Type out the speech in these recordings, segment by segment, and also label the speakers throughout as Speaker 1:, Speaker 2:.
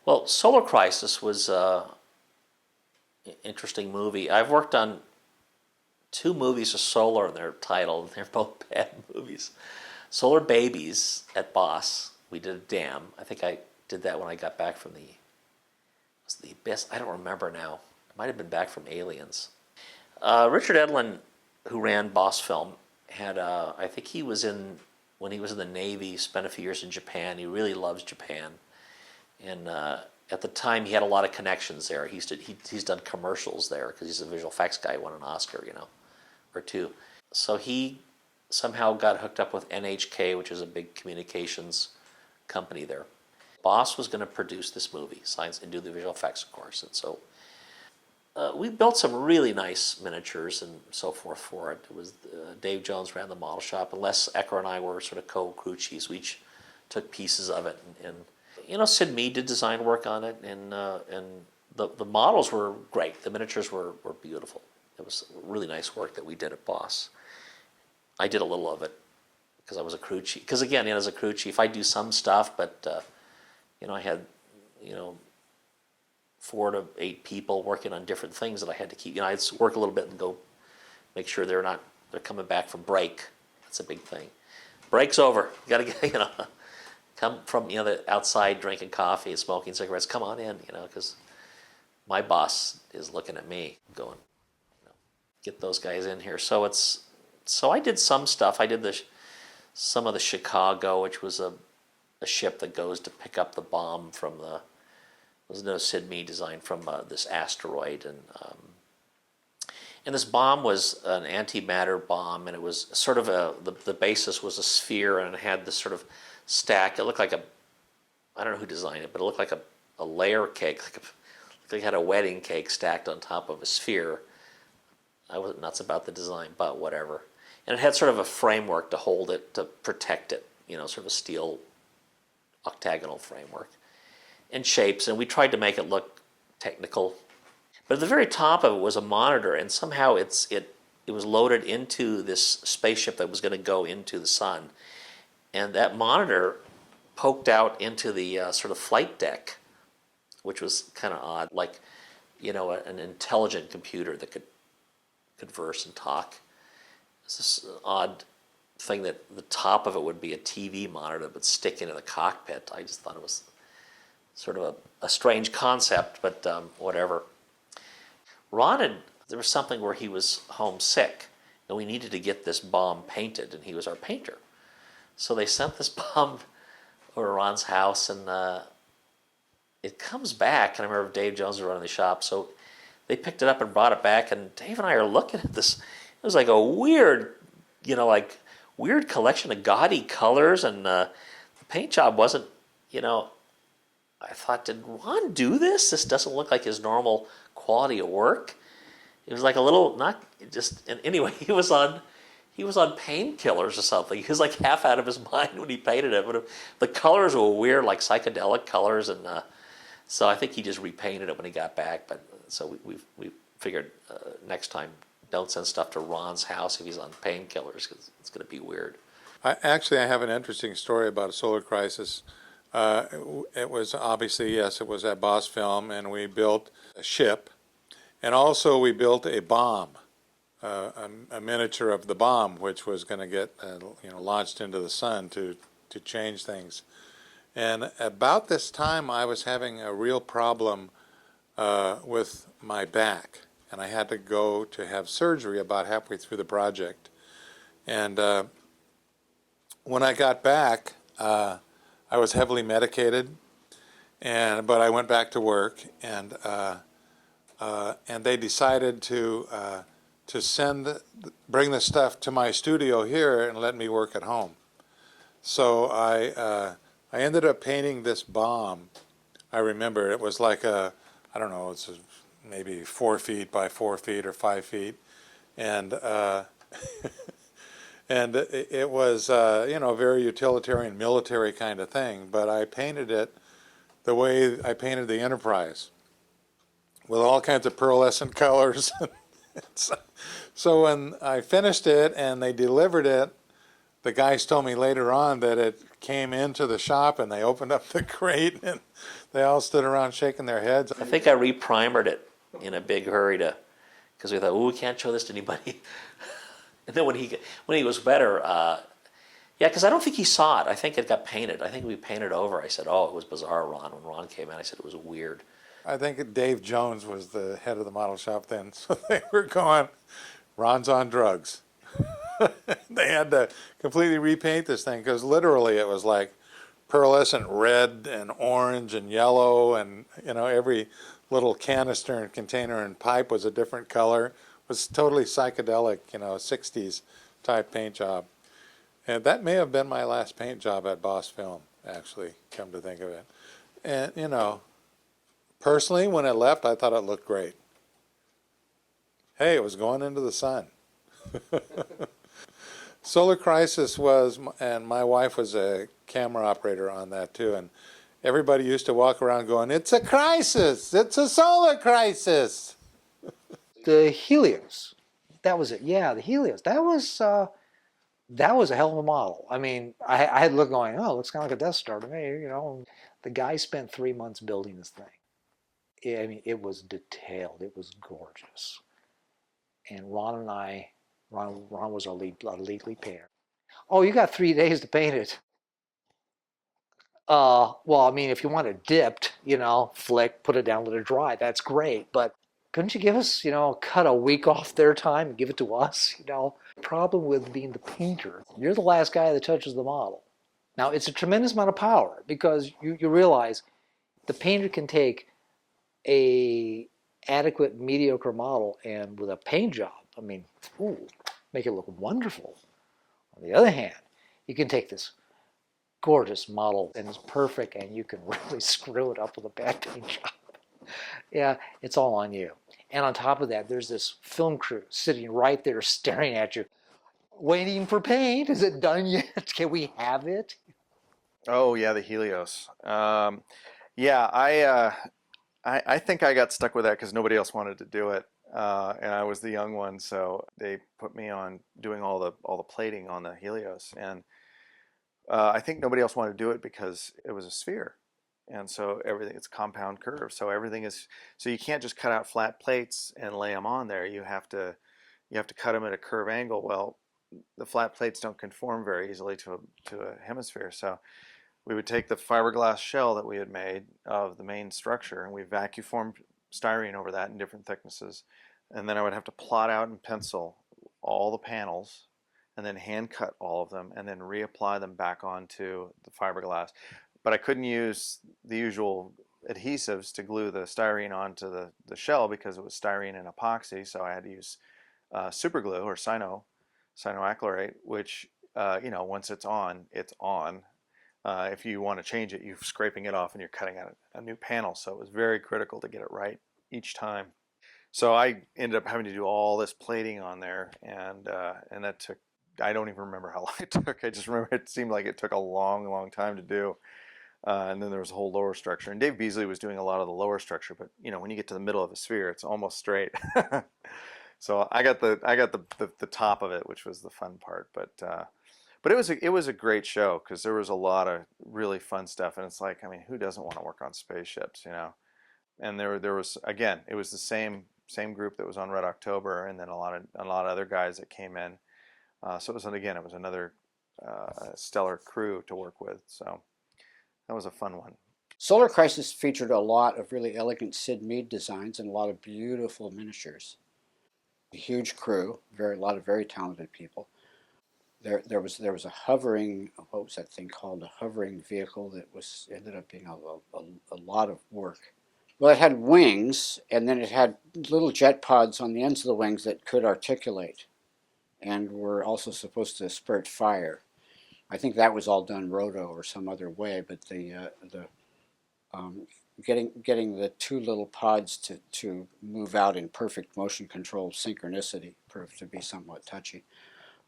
Speaker 1: Well, Solar Crisis was an interesting movie. I've worked on two movies of Solar, and they're titled. They're both bad movies. Solar Babies at Boss. We did a dam. I think I did that when I got back from the Abyss. I don't remember now. It might have been back from Aliens. Richard Edlund, who ran Boss Film, had I think he was in when he was in the Navy. Spent a few years in Japan. He really loves Japan, and at the time he had a lot of connections there. He's done commercials there because he's a visual effects guy. He won an Oscar, or two. So he somehow got hooked up with NHK, which is a big communications company there. Boss was going to produce this movie, science, and do the visual effects, of course. And so we built some really nice miniatures and so forth for it. It was Dave Jones ran the model shop, and Les Ekker and I were sort of co-crew chiefs. We each took pieces of it, and Sid Mead did design work on it, and the models were great. The miniatures were beautiful. It was really nice work that we did at Boss. I did a little of it because I was a crew chief. Because again, as a crew chief, I do some stuff, but I had 4 to 8 people working on different things that I had to keep. I'd work a little bit and go make sure they're coming back from break. That's a big thing. Break's over. You got to get come from the outside drinking coffee and smoking cigarettes. Come on in, because my boss is looking at me, going, get those guys in here. So I did some stuff. I did some of the Chicago, which was a ship that goes to pick up the bomb from was no Sid Mead design from this asteroid, and this bomb was an antimatter bomb, and it was sort of the basis was a sphere, and it had this sort of stack. It looked like I don't know who designed it, but it looked like a layer cake, like it had a wedding cake stacked on top of a sphere. I wasn't nuts about the design, but whatever. And it had sort of a framework to hold it, to protect it, sort of a steel octagonal framework and shapes. And we tried to make it look technical. But at the very top of it was a monitor, and somehow it was loaded into this spaceship that was going to go into the sun. And that monitor poked out into the sort of flight deck, which was kind of odd, like, an intelligent computer that could converse and talk. It's this odd thing that the top of it would be a TV monitor that would stick into the cockpit. I just thought it was sort of a strange concept, but whatever. There was something where he was homesick, and we needed to get this bomb painted, and he was our painter. So they sent this bomb over to Ron's house, and it comes back, and I remember Dave Jones was running the shop, so they picked it up and brought it back, and Dave and I are looking at this. It was like a weird, weird collection of gaudy colors, and the paint job wasn't, I thought, did Ron do this? This doesn't look like his normal quality of work. It was like a little, not just, and anyway, he was on painkillers or something. He was like half out of his mind when he painted it, but the colors were weird, like psychedelic colors, and so I think he just repainted it when he got back. But so we figured next time, don't send stuff to Ron's house if he's on painkillers, because it's going to be weird.
Speaker 2: I have an interesting story about a Solar Crisis. It was obviously, yes, it was at Boss Film, and we built a ship, and also we built a bomb, a miniature of the bomb, which was going to get launched into the sun to change things. And about this time, I was having a real problem with my back, and I had to go to have surgery about halfway through the project. And when I got back, I was heavily medicated, but I went back to work, and they decided to bring the stuff to my studio here and let me work at home. So I ended up painting this bomb. I remember it was like I don't know, it's maybe 4 feet by 4 feet or 5 feet, and and it was a very utilitarian military kind of thing. But I painted it the way I painted the Enterprise, with all kinds of pearlescent colors. So when I finished it and they delivered it, The guys told me later on that it came into the shop and they opened up the crate and they all stood around shaking their heads.
Speaker 1: I think I reprimered it in a big hurry because we thought, oh, we can't show this to anybody. And then when he was better, yeah, because I don't think he saw it. I think it got painted. I think we painted over. I said, oh, it was bizarre, Ron. When Ron came in, I said it was weird.
Speaker 2: I think Dave Jones was the head of the model shop then, so they were going, Ron's on drugs. They had to completely repaint this thing because literally it was like pearlescent red and orange and yellow, and every little canister and container and pipe was a different color. It was totally psychedelic, 60s type paint job. And that may have been my last paint job at Boss Film, actually, come to think of it. And, personally, when it left, I thought it looked great. Hey, it was going into the sun. Solar Crisis was, and my wife was a camera operator on that too, and everybody used to walk around going, it's a crisis, it's a solar crisis.
Speaker 3: The Helios, that was it. Yeah, the Helios. That was a hell of a model. I mean, I had to look going, oh, it looks kind of like a Death Star to me, The guy spent 3 months building this thing. I mean, it was detailed. It was gorgeous. And Ron was our lead painter. Oh, you got 3 days to paint it. Well, I mean, if you want it dipped, flick, put it down, let it dry. That's great. But couldn't you give us, cut a week off their time and give it to us? Problem with being the painter, you're the last guy that touches the model. Now, it's a tremendous amount of power because you realize the painter can take a adequate mediocre model and with a paint job, I mean, make it look wonderful. On the other hand, you can take this gorgeous model and it's perfect and you can really screw it up with a bad paint job. Yeah, it's all on you. And on top of that, there's this film crew sitting right there staring at you, waiting for paint. Is it done yet? Can we have it?
Speaker 4: Oh yeah, the Helios. Yeah, I think I got stuck with that because nobody else wanted to do it, and I was the young one, so they put me on doing all the plating on the Helios, and I think nobody else wanted to do it because it was a sphere, and so it's compound curve, so you can't just cut out flat plates and lay them on there. You have to cut them at a curve angle. Well, the flat plates don't conform very easily to a hemisphere, so we would take the fiberglass shell that we had made of the main structure and we vacuum formed styrene over that in different thicknesses, and then I would have to plot out in pencil all the panels and then hand cut all of them and then reapply them back onto the fiberglass. But I couldn't use the usual adhesives to glue the styrene onto the shell because it was styrene and epoxy, so I had to use super glue or cyanoacrylate, which once it's on, it's on. If you want to change it, you're scraping it off and you're cutting out a new panel. So it was very critical to get it right each time. So I ended up having to do all this plating on there, and that took, I don't even remember how long it took. I just remember it seemed like it took a long, long time to do. And then there was a whole lower structure. And Dave Beasley was doing a lot of the lower structure, but when you get to the middle of a sphere, it's almost straight. So I got the top of it, which was the fun part. But it was a great show because there was a lot of really fun stuff, and it's like, I mean, who doesn't want to work on spaceships, And there was, again, it was the same group that was on Red October, and then a lot of other guys that came in. So it was another stellar crew to work with. So that was a fun one.
Speaker 5: Solar Crisis featured a lot of really elegant Sid Mead designs and a lot of beautiful miniatures. A huge crew, a lot of very talented people. There was a hovering, what was that thing called? A hovering vehicle that ended up being a lot of work. Well, it had wings, and then it had little jet pods on the ends of the wings that could articulate, and were also supposed to spurt fire. I think that was all done roto or some other way, but getting the two little pods to move out in perfect motion control synchronicity proved to be somewhat touchy.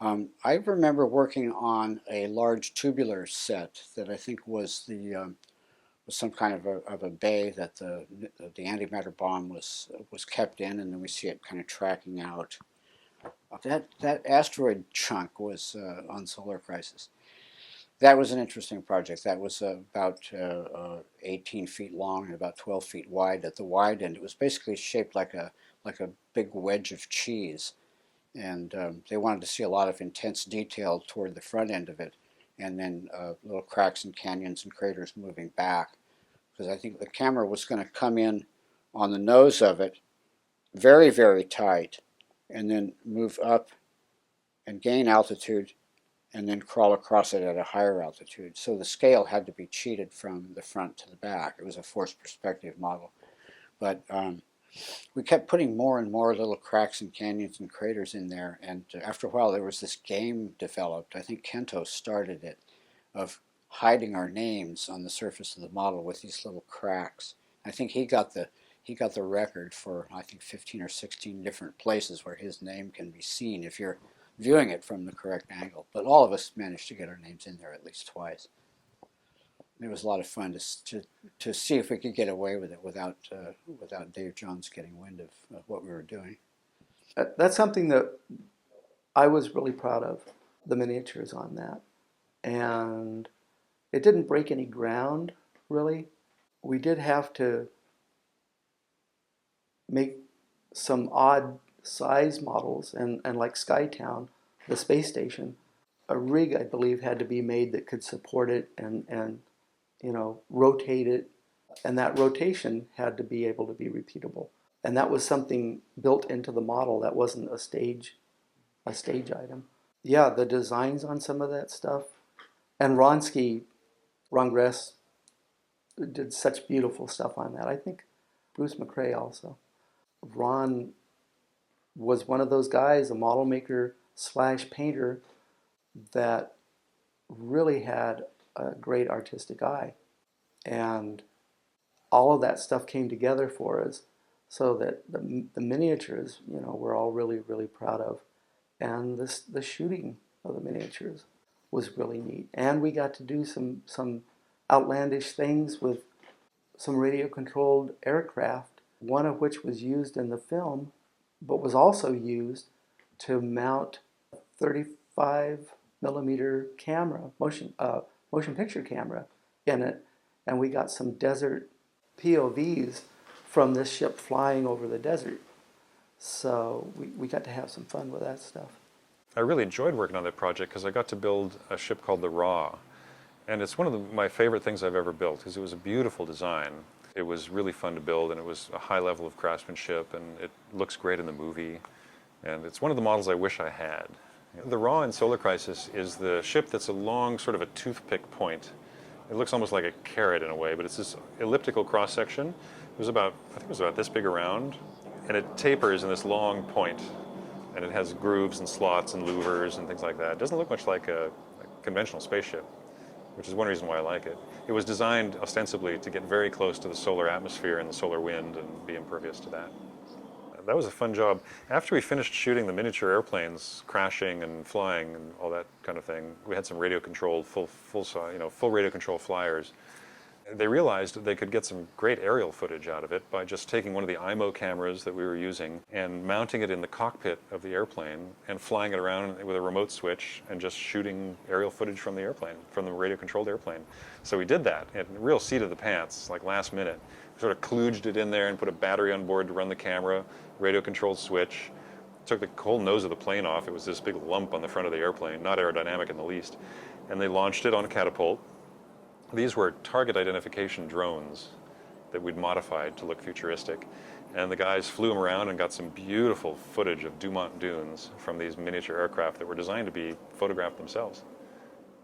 Speaker 5: I remember working on a large tubular set that I think was some kind of a bay that the antimatter bomb was kept in, and then we see it kind of tracking out. That asteroid chunk was on Solar Crisis. That was an interesting project. That was about 18 feet long and about 12 feet wide at the wide end. It was basically shaped like a big wedge of cheese, and they wanted to see a lot of intense detail toward the front end of it, and then little cracks and canyons and craters moving back, because I think the camera was going to come in on the nose of it very, very tight, and then move up and gain altitude, and then crawl across it at a higher altitude. So the scale had to be cheated from the front to the back. It was a forced perspective model. But we kept putting more and more little cracks and canyons and craters in there, and after a while there was this game developed. I think Kento started it, of hiding our names on the surface of the model with these little cracks. I think he got the record for, I think, 15 or 16 different places where his name can be seen if you're viewing it from the correct angle. But all of us managed to get our names in there at least twice. It was a lot of fun to see if we could get away with it without Dave Jones getting wind of what we were doing.
Speaker 6: That's something that I was really proud of, the miniatures on that. And it didn't break any ground, really. We did have to make some odd size models, and like Skytown, the space station, a rig, I believe, had to be made that could support it and rotate it, and that rotation had to be able to be repeatable. And that was something built into the model. That wasn't a stage item. Yeah, the designs on some of that stuff, and Ron Gress did such beautiful stuff on that. I think Bruce Macrae also. Ron was one of those guys, a model maker / painter, that really had a great artistic eye. And all of that stuff came together for us so that the miniatures, we're all really, really proud of. And the shooting of the miniatures was really neat. And we got to do some outlandish things with some radio-controlled aircraft, one of which was used in the film, but was also used to mount a 35 millimeter camera, motion picture camera in it, and we got some desert POVs from this ship flying over the desert. So we got to have some fun with that stuff.
Speaker 7: I really enjoyed working on that project because I got to build a ship called the Raw. And it's one of my favorite things I've ever built because it was a beautiful design. It was really fun to build, and it was a high level of craftsmanship, and it looks great in the movie. And it's one of the models I wish I had. The Raw in Solar Crisis is the ship that's a long sort of a toothpick point. It looks almost like a carrot in a way, but it's this elliptical cross-section. I think it was about this big around, and it tapers in this long point, and it has grooves and slots and louvers and things like that. It doesn't look much like a conventional spaceship, which is one reason why I like it. It was designed ostensibly to get very close to the solar atmosphere and the solar wind and be impervious to that. That was a fun job. After we finished shooting the miniature airplanes crashing and flying and all that kind of thing, we had some radio-controlled, full radio-control flyers. They realized that they could get some great aerial footage out of it by just taking one of the IMO cameras that we were using and mounting it in the cockpit of the airplane and flying it around with a remote switch and just shooting aerial footage from the airplane, from the radio-controlled airplane. So we did that at a real seat of the pants, like last minute. We sort of kludged it in there and put a battery on board to run the camera, radio-controlled switch, took the whole nose of the plane off. It was this big lump on the front of the airplane, not aerodynamic in the least. And they launched it on a catapult. These were target identification drones that we'd modified to look futuristic. And the guys flew them around and got some beautiful footage of Dumont dunes from these miniature aircraft that were designed to be photographed themselves.